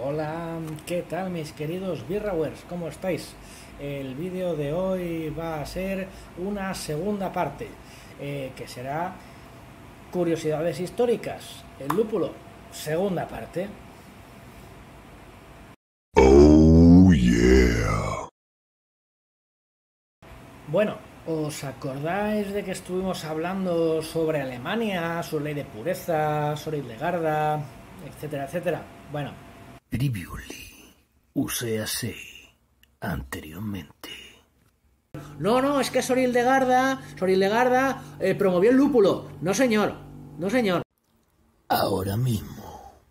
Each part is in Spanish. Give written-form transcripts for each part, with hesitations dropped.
Hola, ¿qué tal mis queridos Birrawers? ¿Cómo estáis? El vídeo de hoy va a ser una segunda parte, que será curiosidades históricas, el lúpulo, segunda parte. Oh yeah. Bueno, ¿os acordáis de que estuvimos hablando sobre Alemania, su ley de pureza, sobre Hildegarda, etcétera, etcétera? Bueno, Previously, uséase anteriormente. no, es que Sor Hildegarda promovió el lúpulo. No señor, no señor. Ahora mismo.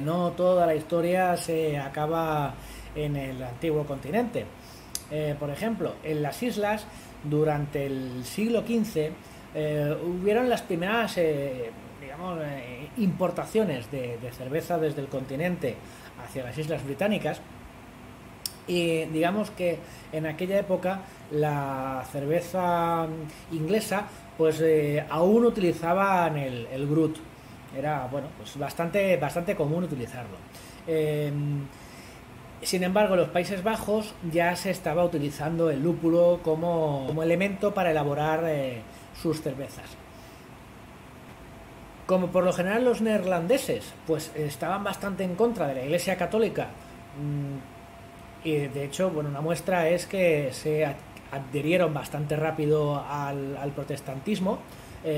No toda la historia se acaba en el antiguo continente. Por ejemplo, en las islas, durante el siglo XV, hubieron las primeras importaciones de cerveza desde el continente hacia las islas británicas. Y digamos que en aquella época la cerveza inglesa pues aún utilizaban el Grut. Era bueno, pues bastante común utilizarlo. Eh, Sin embargo, en los Países Bajos ya se estaba utilizando el lúpulo como elemento para elaborar sus cervezas. Como por lo general los neerlandeses pues estaban bastante en contra de la Iglesia Católica, y de hecho, bueno, una muestra es que se adherieron bastante rápido al protestantismo.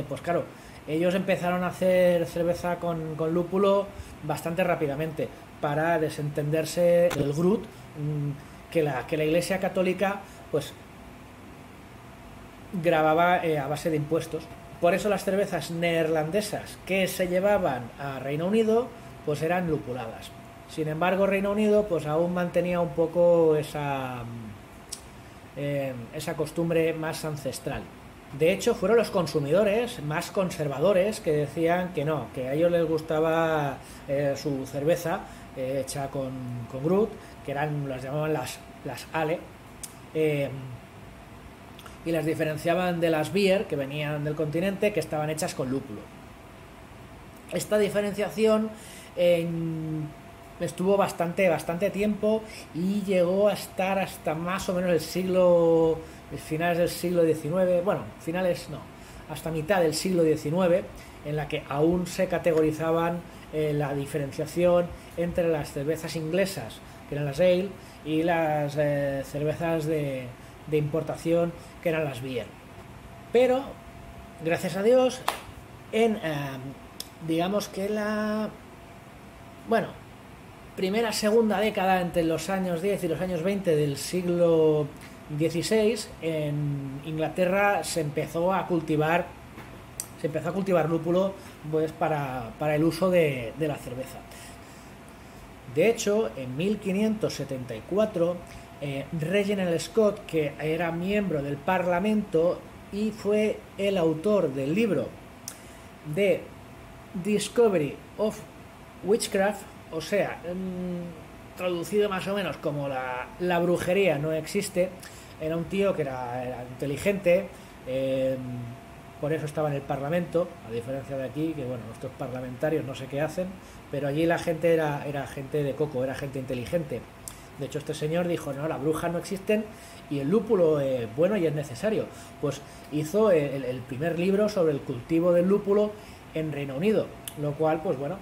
Pues claro, ellos empezaron a hacer cerveza con lúpulo bastante rápidamente para desentenderse del Grut, que la Iglesia Católica pues grababa a base de impuestos. Por eso las cervezas neerlandesas que se llevaban a Reino Unido pues eran lupuladas. Sin embargo, Reino Unido pues aún mantenía un poco esa costumbre más ancestral. De hecho, fueron los consumidores más conservadores que decían que no, que a ellos les gustaba su cerveza hecha con Grut, que eran, las llamaban las Ale, y las diferenciaban de las Bier, que venían del continente, que estaban hechas con lúpulo. Esta diferenciación estuvo bastante tiempo y llegó a estar hasta más o menos finales del siglo XIX, bueno, finales no, hasta mitad del siglo XIX, en la que aún se categorizaban la diferenciación entre las cervezas inglesas, que eran las ale, y las cervezas de importación, que eran las beer. Pero, gracias a Dios, digamos que segunda década, entre los años 10 y los años 20 del siglo XVI, en Inglaterra se empezó a cultivar lúpulo pues para el uso de la cerveza. De hecho, en 1574, Reginald Scott, que era miembro del Parlamento y fue el autor del libro The Discovery of Witchcraft, o sea, traducido más o menos como la brujería no existe, era un tío que era inteligente, por eso estaba en el Parlamento, a diferencia de aquí, que bueno, nuestros parlamentarios no sé qué hacen, pero allí la gente era gente de coco, era gente inteligente. De hecho, este señor dijo, no, las brujas no existen y el lúpulo es bueno y es necesario. Pues hizo el primer libro sobre el cultivo del lúpulo en Reino Unido, lo cual, pues bueno,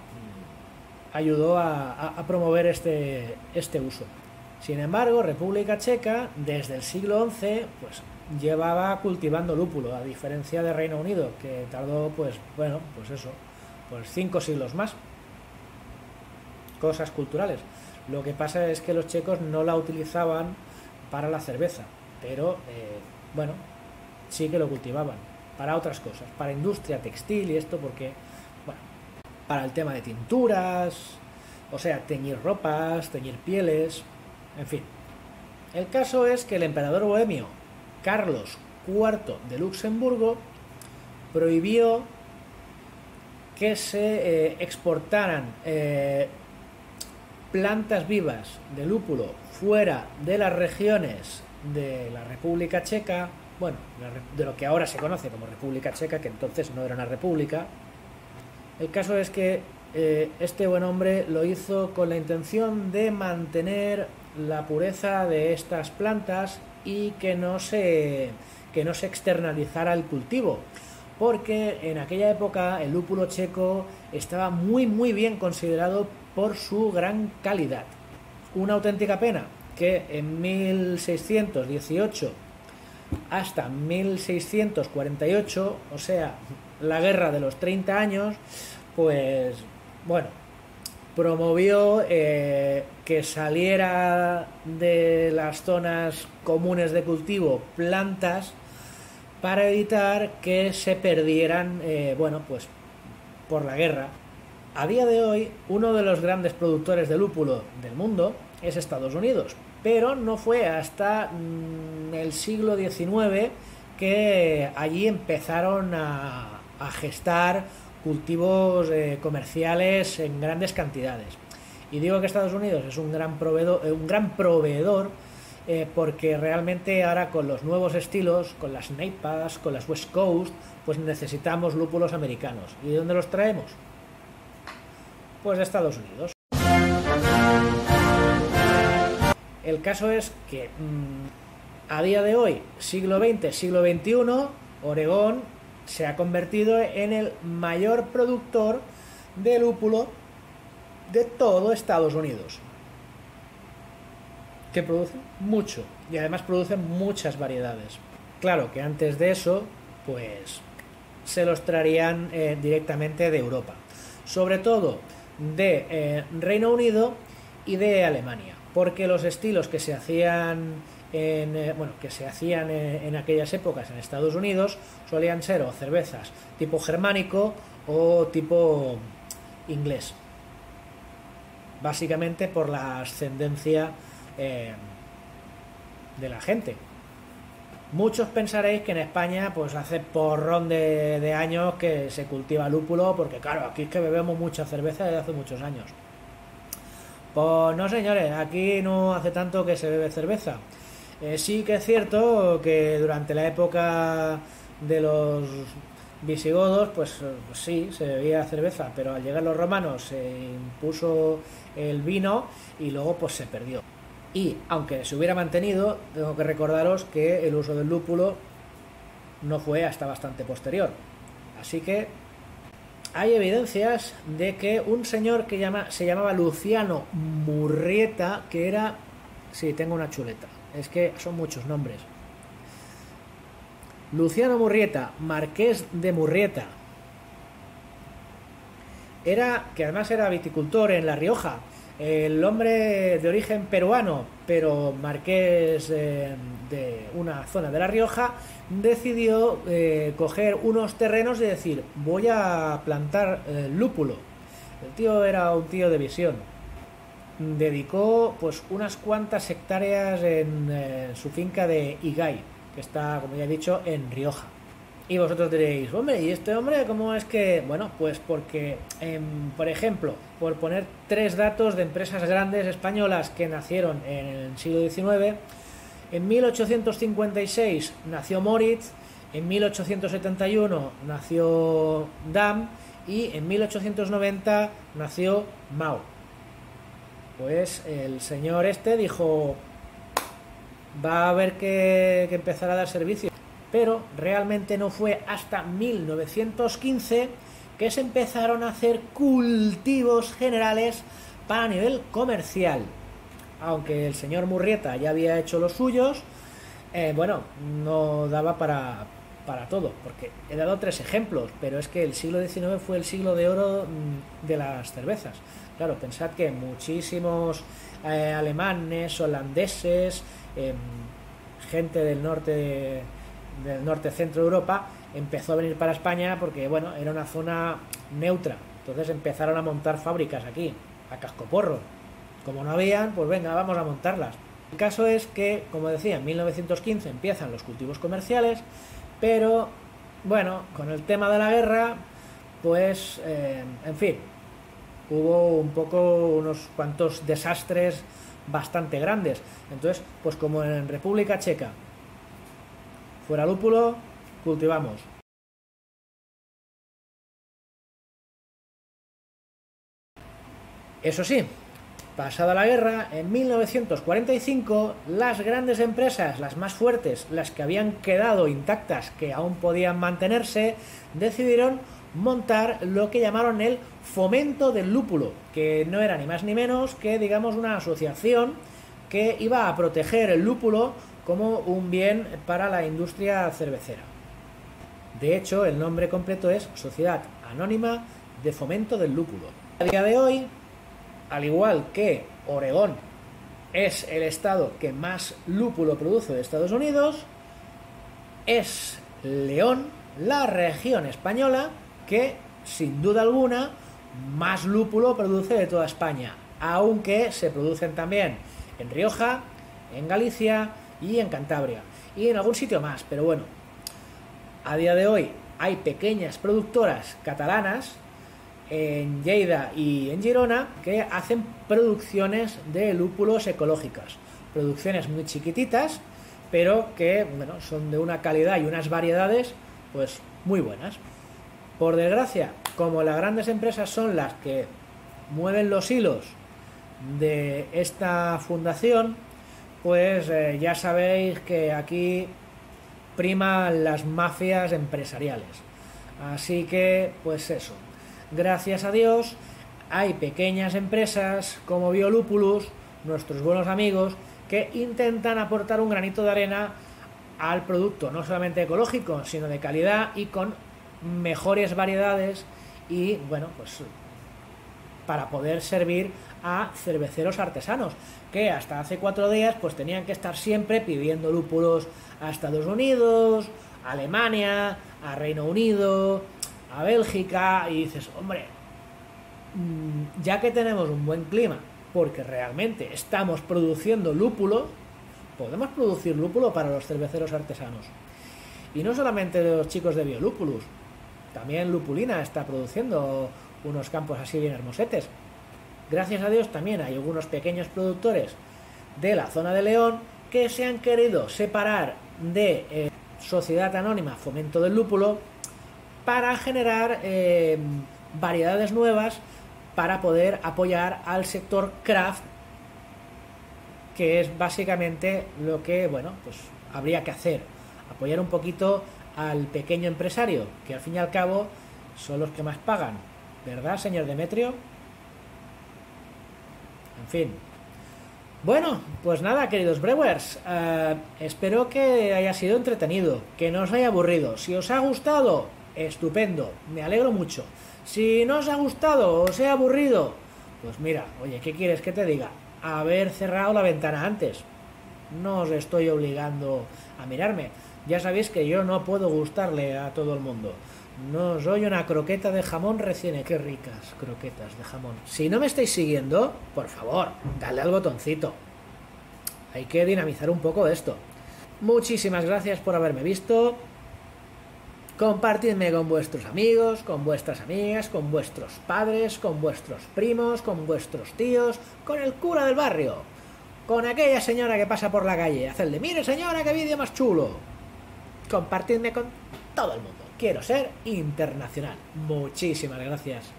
ayudó a promover este uso. Sin embargo, República Checa, desde el siglo XI, pues llevaba cultivando lúpulo, a diferencia de Reino Unido, que tardó, pues 5 siglos más. Cosas culturales. Lo que pasa es que los checos no la utilizaban para la cerveza, pero sí que lo cultivaban para otras cosas, para industria textil y esto, porque para el tema de tinturas, o sea, teñir ropas, teñir pieles, en fin. El caso es que el emperador bohemio Carlos IV de Luxemburgo prohibió que se exportaran plantas vivas de lúpulo fuera de las regiones de la República Checa, bueno, de lo que ahora se conoce como República Checa, que entonces no era una república. El caso es que este buen hombre lo hizo con la intención de mantener la pureza de estas plantas y que no se externalizara el cultivo, porque en aquella época el lúpulo checo estaba muy bien considerado por su gran calidad. Una auténtica pena que en 1618 hasta 1648, o sea, la guerra de los 30 años, pues bueno, promovió que saliera de las zonas comunes de cultivo plantas para evitar que se perdieran, bueno, pues por la guerra. A día de hoy, uno de los grandes productores de lúpulo del mundo es Estados Unidos, pero no fue hasta el siglo XIX que allí empezaron a gestar cultivos comerciales en grandes cantidades. Y digo que Estados Unidos es un gran proveedor porque realmente ahora con los nuevos estilos, con las Neipas, con las West Coast, pues necesitamos lúpulos americanos. ¿Y de dónde los traemos? Pues de Estados Unidos. El caso es que a día de hoy, siglo XX, siglo XXI, Oregón se ha convertido en el mayor productor de lúpulo de todo Estados Unidos. Que produce mucho y además produce muchas variedades. Claro que antes de eso, pues se los traerían directamente de Europa, sobre todo de Reino Unido y de Alemania, porque los estilos que se hacían en aquellas épocas en Estados Unidos solían ser o cervezas tipo germánico o tipo inglés, básicamente por la ascendencia de la gente. Muchos pensaréis que en España pues hace porrón de años que se cultiva lúpulo, porque claro, aquí es que bebemos mucha cerveza desde hace muchos años. Pues no, señores, aquí no hace tanto que se bebe cerveza. Sí que es cierto que durante la época de los visigodos, pues sí, se bebía cerveza, pero al llegar los romanos se impuso el vino y luego pues se perdió. Y aunque se hubiera mantenido, tengo que recordaros que el uso del lúpulo no fue hasta bastante posterior. Así que hay evidencias de que un señor que se llamaba Luciano Murrieta, que era... Sí, tengo una chuleta. Es que son muchos nombres. Luciano Murrieta, marqués de Murrieta. Que además era viticultor en La Rioja. El hombre de origen peruano, pero marqués de una zona de La Rioja, decidió coger unos terrenos y decir, voy a plantar lúpulo. El tío era un tío de visión. Dedicó pues unas cuantas hectáreas en su finca de Igay, que está, como ya he dicho, en Rioja. Y vosotros diréis, hombre, ¿y este hombre cómo es que...? Bueno, pues porque, por ejemplo, por poner 3 datos de empresas grandes españolas que nacieron en el siglo XIX, en 1856 nació Moritz, en 1871 nació Damm y en 1890 nació Mao. Pues el señor este dijo, va a haber que empezar a dar servicio. Pero realmente no fue hasta 1915 que se empezaron a hacer cultivos generales para nivel comercial. Aunque el señor Murrieta ya había hecho los suyos, bueno, no daba para todo, porque he dado 3 ejemplos, pero es que el siglo XIX fue el siglo de oro de las cervezas. Claro, pensad que muchísimos alemanes, holandeses, gente del norte centro de Europa empezó a venir para España porque bueno, era una zona neutra, entonces empezaron a montar fábricas aquí a cascoporro. Como no habían, pues venga, vamos a montarlas. El caso es que, como decía, en 1915 empiezan los cultivos comerciales, pero bueno, con el tema de la guerra, pues en fin, hubo unos cuantos desastres bastante grandes. Entonces, pues como en República Checa fuera lúpulo, cultivamos. Eso sí, pasada la guerra, en 1945, las grandes empresas, las más fuertes, las que habían quedado intactas, que aún podían mantenerse, decidieron montar lo que llamaron el Fomento del Lúpulo, que no era ni más ni menos que, digamos, una asociación que iba a proteger el lúpulo como un bien para la industria cervecera. De hecho, el nombre completo es Sociedad Anónima de Fomento del Lúpulo. A día de hoy, al igual que Oregón es el estado que más lúpulo produce de Estados Unidos, es León la región española que, sin duda alguna, más lúpulo produce de toda España, aunque se producen también en Rioja, en Galicia y en Cantabria, y en algún sitio más, pero bueno, a día de hoy hay pequeñas productoras catalanas en Lleida y en Girona que hacen producciones de lúpulos ecológicas, producciones muy chiquititas, pero que, bueno, son de una calidad y unas variedades pues muy buenas. Por desgracia, como las grandes empresas son las que mueven los hilos de esta fundación, pues ya sabéis que aquí priman las mafias empresariales. Así que, pues eso, gracias a Dios hay pequeñas empresas como Biolúpulus, nuestros buenos amigos, que intentan aportar un granito de arena al producto, no solamente ecológico, sino de calidad y con mejores variedades y, bueno, pues para poder servir a cerveceros artesanos, que hasta hace 4 días pues tenían que estar siempre pidiendo lúpulos a Estados Unidos, a Alemania, a Reino Unido, a Bélgica, y dices, hombre, ya que tenemos un buen clima, porque realmente estamos produciendo lúpulo, podemos producir lúpulo para los cerveceros artesanos. Y no solamente de los chicos de Biolúpulus, también Lupulina está produciendo unos campos así bien hermosetes. Gracias a Dios también hay algunos pequeños productores de la zona de León que se han querido separar de Sociedad Anónima Fomento del Lúpulo para generar variedades nuevas para poder apoyar al sector craft, que es básicamente lo que, bueno, pues habría que hacer, apoyar un poquito al pequeño empresario, que al fin y al cabo son los que más pagan, ¿verdad, señor Demetrio? En fin. Bueno, pues nada, queridos brewers, espero que haya sido entretenido, que no os haya aburrido. Si os ha gustado, estupendo, me alegro mucho. Si no os ha gustado o os he aburrido, pues mira, oye, ¿qué quieres que te diga? Haber cerrado la ventana antes. No os estoy obligando a mirarme. Ya sabéis que yo no puedo gustarle a todo el mundo. No soy una croqueta de jamón recién hecha. Qué ricas croquetas de jamón. Si no me estáis siguiendo, por favor, dale al botoncito. Hay que dinamizar un poco esto. Muchísimas gracias por haberme visto. Compartidme con vuestros amigos, con vuestras amigas, con vuestros padres, con vuestros primos, con vuestros tíos, con el cura del barrio, con aquella señora que pasa por la calle. Hacedle, mire señora, qué vídeo más chulo. Compartidme con todo el mundo. Quiero ser internacional. Muchísimas gracias.